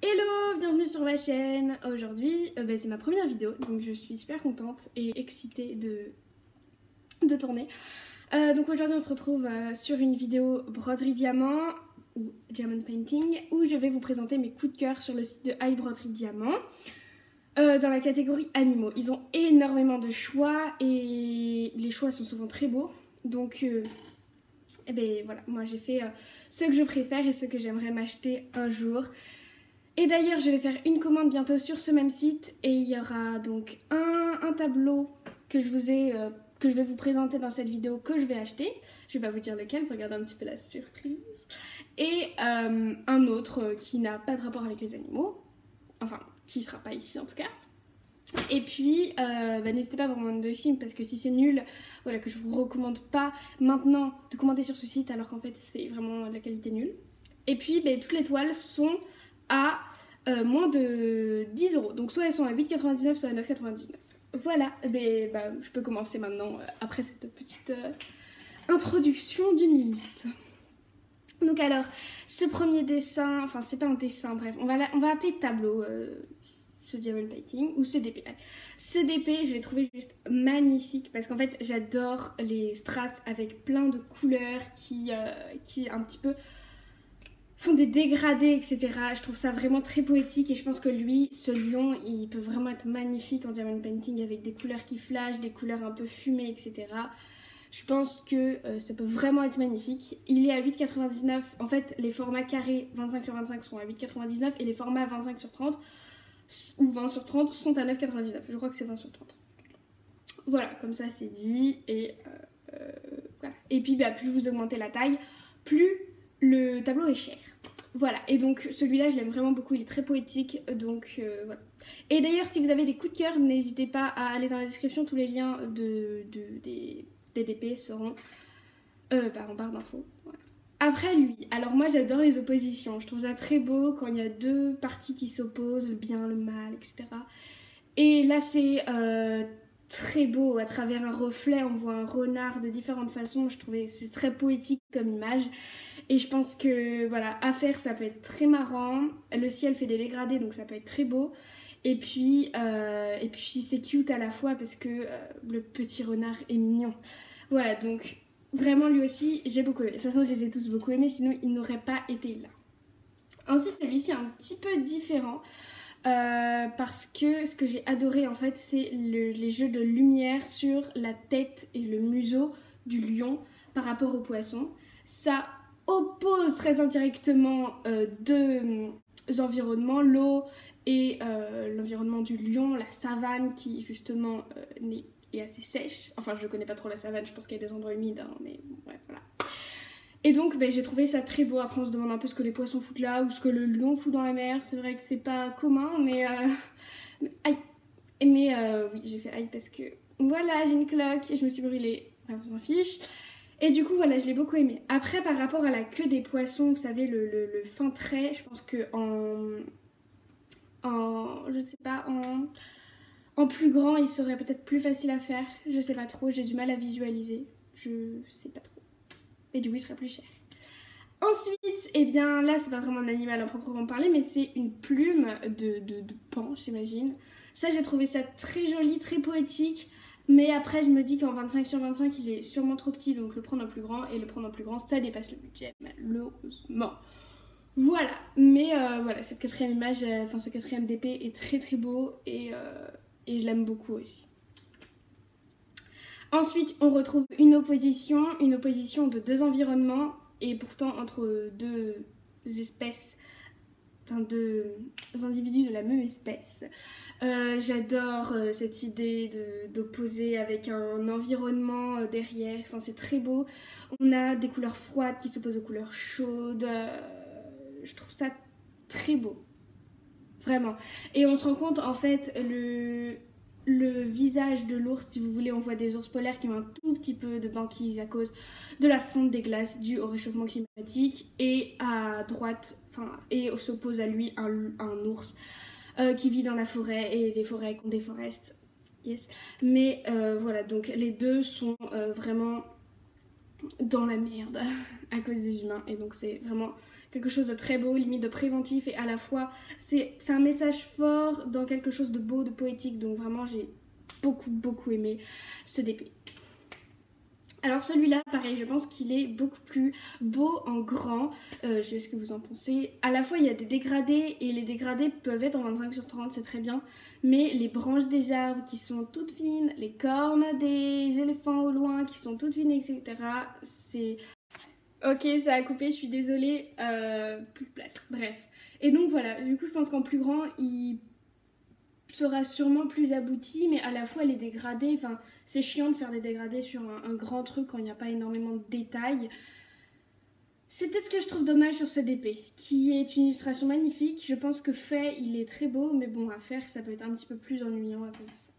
Hello, bienvenue sur ma chaîne. Aujourd'hui, c'est ma première vidéo, donc je suis super contente et excitée de tourner. Donc aujourd'hui, on se retrouve sur une vidéo broderie diamant ou diamond painting où je vais vous présenter mes coups de cœur sur le site de iBroderie Diamant dans la catégorie animaux. Ils ont énormément de choix et les choix sont souvent très beaux. Donc voilà, moi j'ai fait ceux que je préfère et ceux que j'aimerais m'acheter un jour. Et d'ailleurs, je vais faire une commande bientôt sur ce même site et il y aura donc un tableau que je vais vous présenter dans cette vidéo que je vais acheter. Je vais pas vous dire lequel, pour regarder un petit peu la surprise. Et un autre qui n'a pas de rapport avec les animaux, enfin qui sera pas ici en tout cas. Et puis, n'hésitez pas à voir mon unboxing parce que si c'est nul, voilà, que je vous recommande pas maintenant de commander sur ce site alors qu'en fait c'est vraiment de la qualité nulle. Et puis, toutes les toiles sont à moins de 10 €. Donc soit elles sont à 8,99 soit à 9,99. Voilà, je peux commencer maintenant après cette petite introduction d'une minute. Donc alors, ce premier dessin, enfin c'est pas un dessin, bref, on va appeler tableau ce diamond painting ou ce DP. Ce DP, je l'ai trouvé juste magnifique parce qu'en fait j'adore les strass avec plein de couleurs qui un petit peu font des dégradés, etc. Je trouve ça vraiment très poétique et je pense que lui, ce lion, il peut vraiment être magnifique en diamond painting avec des couleurs qui flashent, des couleurs un peu fumées, etc. Je pense que ça peut vraiment être magnifique. Il est à 8,99. En fait, les formats carrés 25 sur 25 sont à 8,99 et les formats 25 sur 30 ou 20 sur 30 sont à 9,99. Je crois que c'est 20 sur 30. Voilà, comme ça c'est dit. Et voilà. Et puis plus vous augmentez la taille, plus le tableau est cher. Voilà, et donc celui-là je l'aime vraiment beaucoup, il est très poétique, donc voilà. Et d'ailleurs si vous avez des coups de cœur, n'hésitez pas à aller dans la description, tous les liens des DP seront en barre d'infos. Voilà. Après lui, alors moi j'adore les oppositions, je trouve ça très beau quand il y a deux parties qui s'opposent, le bien, le mal, etc. Et là c'est très beau, à travers un reflet on voit un renard de différentes façons, je trouvais c'est très poétique comme image. Et je pense que voilà, à faire ça peut être très marrant. Le ciel fait des dégradés donc ça peut être très beau. Et puis c'est cute à la fois parce que le petit renard est mignon. Voilà, donc vraiment lui aussi j'ai beaucoup aimé. De toute façon je les ai tous beaucoup aimés, sinon il n'aurait pas été là. Ensuite celui-ci est un petit peu différent. Parce que ce que j'ai adoré en fait c'est les jeux de lumière sur la tête et le museau du lion par rapport au poisson. Ça oppose très indirectement deux environnements, l'eau et l'environnement du lion, la savane qui justement est assez sèche. Enfin je connais pas trop la savane, je pense qu'il y a des endroits humides, hein, mais bon, bref voilà. Et donc j'ai trouvé ça très beau. Après on se demande un peu ce que les poissons foutent là ou ce que le lion fout dans la mer. C'est vrai que c'est pas commun mais aïe. Mais oui j'ai fait aïe parce que voilà j'ai une cloque et je me suis brûlée. Enfin on s'en fiche. Et du coup voilà je l'ai beaucoup aimé. Après par rapport à la queue des poissons, vous savez le fin trait, je pense que je ne sais pas en plus grand il serait peut-être plus facile à faire. Je sais pas trop, j'ai du mal à visualiser. Je sais pas trop. Et du coup il serait plus cher. Ensuite, là c'est pas vraiment un animal à proprement parler, mais c'est une plume de paon, j'imagine. Ça j'ai trouvé ça très joli, très poétique. Mais après je me dis qu'en 25 sur 25 il est sûrement trop petit, donc le prendre en plus grand. Et le prendre en plus grand ça dépasse le budget, malheureusement. Voilà, mais voilà, cette quatrième image, ce quatrième DP est très très beau et je l'aime beaucoup aussi. Ensuite, on retrouve une opposition de deux environnements et pourtant entre deux espèces, enfin deux individus de la même espèce. J'adore cette idée d'opposer avec un environnement derrière, enfin c'est très beau. On a des couleurs froides qui s'opposent aux couleurs chaudes. Je trouve ça très beau, vraiment. Et on se rend compte en fait le visage de l'ours, si vous voulez, on voit des ours polaires qui ont un tout petit peu de banquise à cause de la fonte des glaces due au réchauffement climatique. Et à droite, et s'oppose à lui un ours qui vit dans la forêt et des forêts qu'on déforeste. Yes. Mais voilà, donc les deux sont vraiment dans la merde à cause des humains. Et donc c'est vraiment quelque chose de très beau, limite de préventif, et à la fois c'est un message fort dans quelque chose de beau, de poétique, donc vraiment j'ai beaucoup aimé ce DP. Alors celui-là, pareil, je pense qu'il est beaucoup plus beau en grand. Je sais ce que vous en pensez. À la fois, il y a des dégradés et les dégradés peuvent être en 25/30, c'est très bien. Mais les branches des arbres qui sont toutes fines, les cornes des éléphants au loin qui sont toutes fines, etc. C'est... Ok, ça a coupé, je suis désolée. Plus de place. Bref. Et donc voilà, du coup, je pense qu'en plus grand, il sera sûrement plus abouti, mais à la fois les dégradés, enfin c'est chiant de faire des dégradés sur un grand truc quand il n'y a pas énormément de détails. C'est peut-être ce que je trouve dommage sur ce DP, qui est une illustration magnifique. Je pense que fait, il est très beau, mais bon, à faire, ça peut être un petit peu plus ennuyant à cause de ça.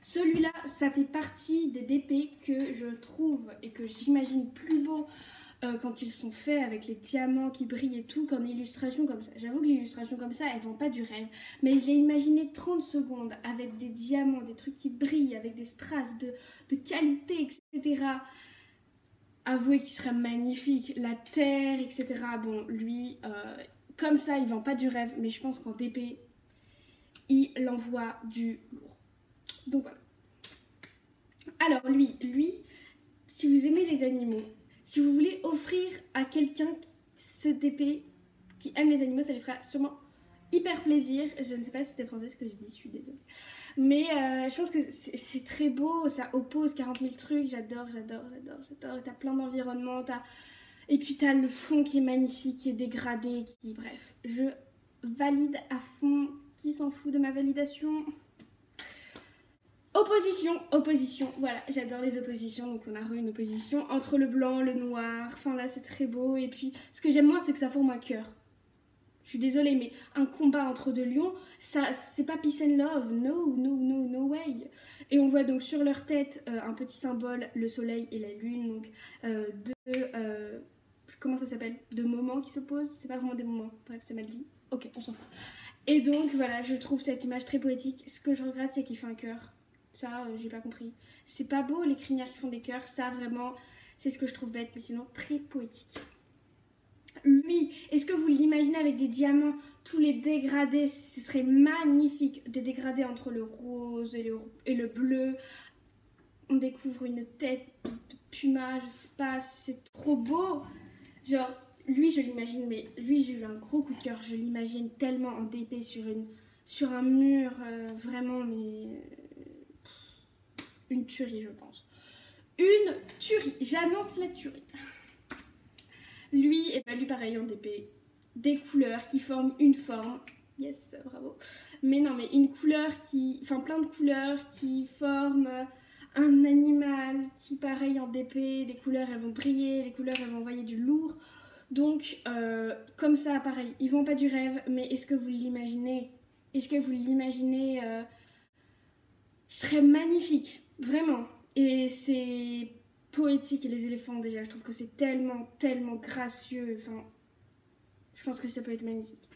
Celui-là, ça fait partie des DP que je trouve et que j'imagine plus beau quand ils sont faits avec les diamants qui brillent et tout, qu'en illustration comme ça. J'avoue que l'illustration comme ça, elles vont pas du rêve. Mais je l'ai imaginé 30 secondes avec des diamants, des trucs qui brillent, avec des strass de qualité, etc. Avouez qu'il serait magnifique. La terre, etc. Bon, lui, comme ça, il vend pas du rêve. Mais je pense qu'en DP, il envoie du lourd. Donc voilà. Alors lui, si vous aimez les animaux, si vous voulez offrir à quelqu'un ce DP qui aime les animaux, ça lui fera sûrement hyper plaisir. Je ne sais pas si c'était français ce que j'ai dit, je suis désolée. Mais je pense que c'est très beau, ça oppose 40 000 trucs, j'adore. T'as plein d'environnements, et puis t'as le fond qui est magnifique, qui est dégradé, bref, je valide à fond. Qui s'en fout de ma validation? Opposition, voilà, j'adore les oppositions, donc on a une opposition entre le blanc, le noir, enfin là c'est très beau, et puis ce que j'aime moins c'est que ça forme un cœur. Je suis désolée, mais un combat entre deux lions, ça c'est pas peace and love, no way. Et on voit donc sur leur tête un petit symbole, le soleil et la lune, donc comment ça s'appelle? De moments qui s'opposent, c'est pas vraiment des moments, bref c'est mal dit, ok on s'en fout. Et donc voilà, je trouve cette image très poétique, ce que je regrette c'est qu'il fait un cœur. Ça, j'ai pas compris. C'est pas beau les crinières qui font des cœurs, ça vraiment, c'est ce que je trouve bête, mais sinon très poétique. Lui, est-ce que vous l'imaginez avec des diamants, tous les dégradés, ce serait magnifique. Des dégradés entre le rose et le bleu. On découvre une tête de puma, je sais pas, c'est trop beau. Genre, lui je l'imagine, mais lui j'ai eu un gros coup de cœur, je l'imagine tellement en DP sur un mur, vraiment, mais... une tuerie, je pense. Une tuerie. J'annonce la tuerie. Lui, et ben lui pareil en DP. Des couleurs qui forment une forme. Yes, bravo. Mais non, mais une couleur qui... Enfin, plein de couleurs qui forment un animal qui, pareil, en DP. Les couleurs, elles vont briller. Les couleurs, elles vont envoyer du lourd. Donc, comme ça, pareil. Ils vont pas du rêve. Mais est-ce que vous l'imaginez? Est-ce que vous l'imaginez Il serait magnifique. Vraiment. Et c'est poétique, et les éléphants déjà, je trouve que c'est tellement gracieux. Enfin, je pense que ça peut être magnifique.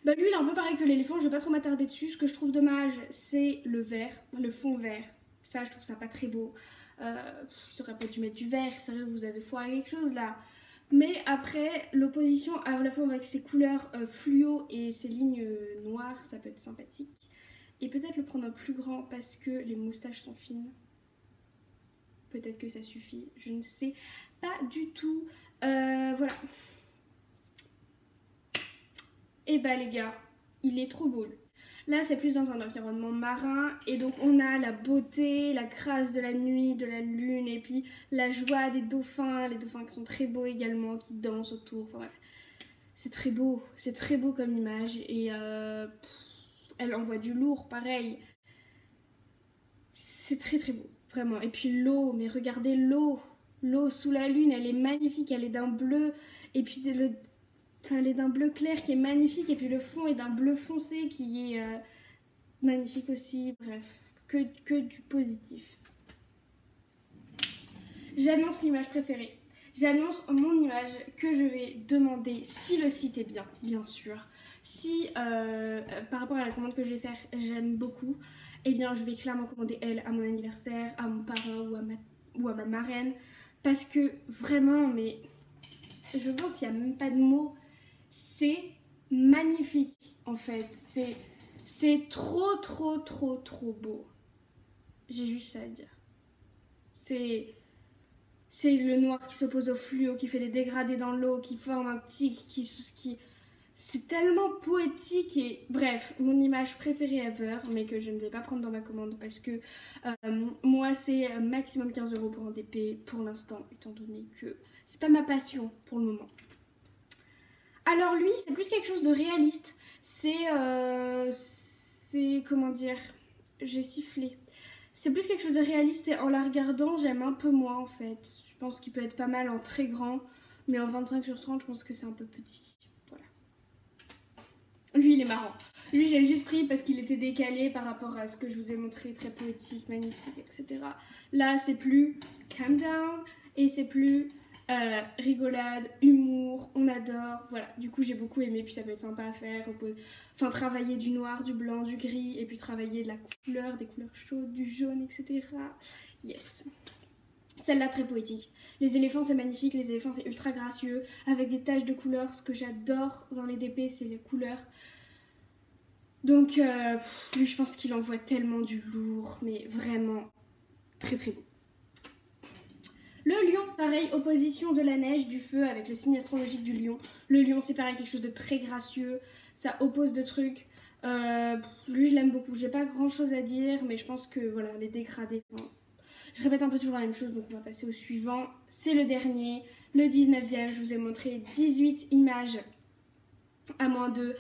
Bah lui, il est un peu pareil que l'éléphant, je vais pas trop m'attarder dessus. Ce que je trouve dommage, c'est le vert, le fond vert. Ça, je trouve ça pas très beau. J'aurais pas dû mettre du vert, sérieux, vous avez foiré quelque chose là. Mais après, l'opposition à la fois avec ses couleurs fluo et ses lignes noires, ça peut être sympathique. Et peut-être le prendre en plus grand parce que les moustaches sont fines. Peut-être que ça suffit, je ne sais pas du tout. Voilà. Et bah les gars, il est trop beau. Là c'est plus dans un environnement marin. Et donc on a la beauté, la grâce de la nuit, de la lune. Et puis la joie des dauphins. Les dauphins qui sont très beaux également, qui dansent autour. Enfin bref. C'est très beau comme image. Et elle envoie du lourd, pareil. C'est très beau, vraiment. Et puis l'eau, mais regardez l'eau. L'eau sous la lune, elle est magnifique, elle est d'un bleu. Et puis elle est d'un bleu clair qui est magnifique. Et puis le fond est d'un bleu foncé qui est magnifique aussi. Bref, que du positif. J'annonce l'image préférée. J'annonce mon image que je vais demander si le site est bien sûr. Si par rapport à la commande que je vais faire, j'aime beaucoup, eh bien je vais clairement commander elle à mon anniversaire, à mon parrain ou à ma marraine. Parce que vraiment, mais je pense qu'il n'y a même pas de mots. C'est magnifique en fait. C'est trop trop trop trop beau. J'ai juste ça à dire. C'est le noir qui s'oppose au fluo, qui fait des dégradés dans l'eau, qui forme un tic, qui... C'est tellement poétique et... Bref, mon image préférée ever, mais que je ne vais pas prendre dans ma commande parce que moi, c'est maximum 15 € pour un DP pour l'instant, étant donné que c'est pas ma passion pour le moment. Alors lui, c'est plus quelque chose de réaliste. C'est... comment dire... J'ai sifflé. C'est plus quelque chose de réaliste et en la regardant, j'aime un peu moins en fait. Je pense qu'il peut être pas mal en très grand, mais en 25/30, je pense que c'est un peu petit. Voilà. Lui, il est marrant. Lui, j'ai juste pris parce qu'il était décalé par rapport à ce que je vous ai montré, très poétique, magnifique, etc. Là, c'est plus calm down et c'est plus rigolade, humour, on adore. Voilà, du coup, j'ai beaucoup aimé, puis ça peut être sympa à faire. On peut travailler du noir, du blanc, du gris, et puis travailler de la couleur, des couleurs chaudes, du jaune, etc. Yes. Celle-là, très poétique. Les éléphants, c'est magnifique. Les éléphants, c'est ultra gracieux, avec des taches de couleurs. Ce que j'adore dans les DP, c'est les couleurs. Donc, lui, je pense qu'il envoie tellement du lourd, mais vraiment très très beau. Le lion, pareil, opposition de la neige, du feu avec le signe astrologique du lion. Le lion, c'est pareil, quelque chose de très gracieux. Ça oppose de trucs. Lui, je l'aime beaucoup. J'ai pas grand chose à dire, mais je pense que voilà, les dégradés. Enfin, je répète un peu toujours la même chose, donc on va passer au suivant. C'est le dernier, le 19e. Je vous ai montré 18 images à moins de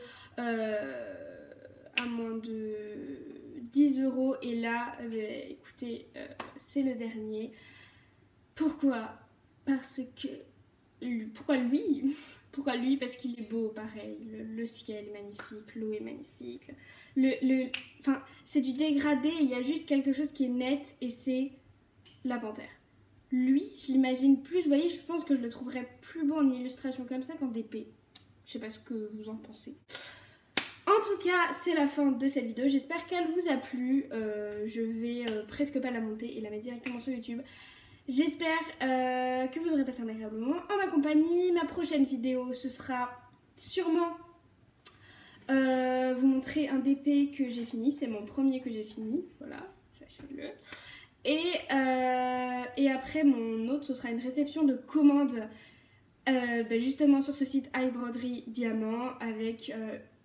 10 €. Et là, écoutez, c'est le dernier. Pourquoi? Parce que... Pourquoi lui? Pourquoi lui? Parce qu'il est beau, pareil. Le ciel est magnifique, l'eau est magnifique. Enfin, c'est du dégradé, il y a juste quelque chose qui est net et c'est la panthère. Lui, je l'imagine plus, vous voyez, je pense que je le trouverais plus beau en illustration comme ça qu'en DP. Je sais pas ce que vous en pensez. En tout cas, c'est la fin de cette vidéo. J'espère qu'elle vous a plu. Je vais presque pas la monter et la mettre directement sur YouTube. J'espère que vous aurez passé un agréable moment en ma compagnie. Ma prochaine vidéo, ce sera sûrement vous montrer un DP que j'ai fini. C'est mon premier que j'ai fini, voilà, sachez-le. Et après, mon autre, ce sera une réception de commande justement sur ce site iBroderie Diamant avec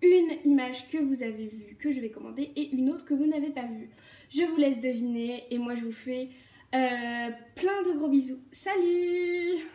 une image que vous avez vue, que je vais commander, et une autre que vous n'avez pas vue. Je vous laisse deviner et moi je vous fais... plein de gros bisous. Salut!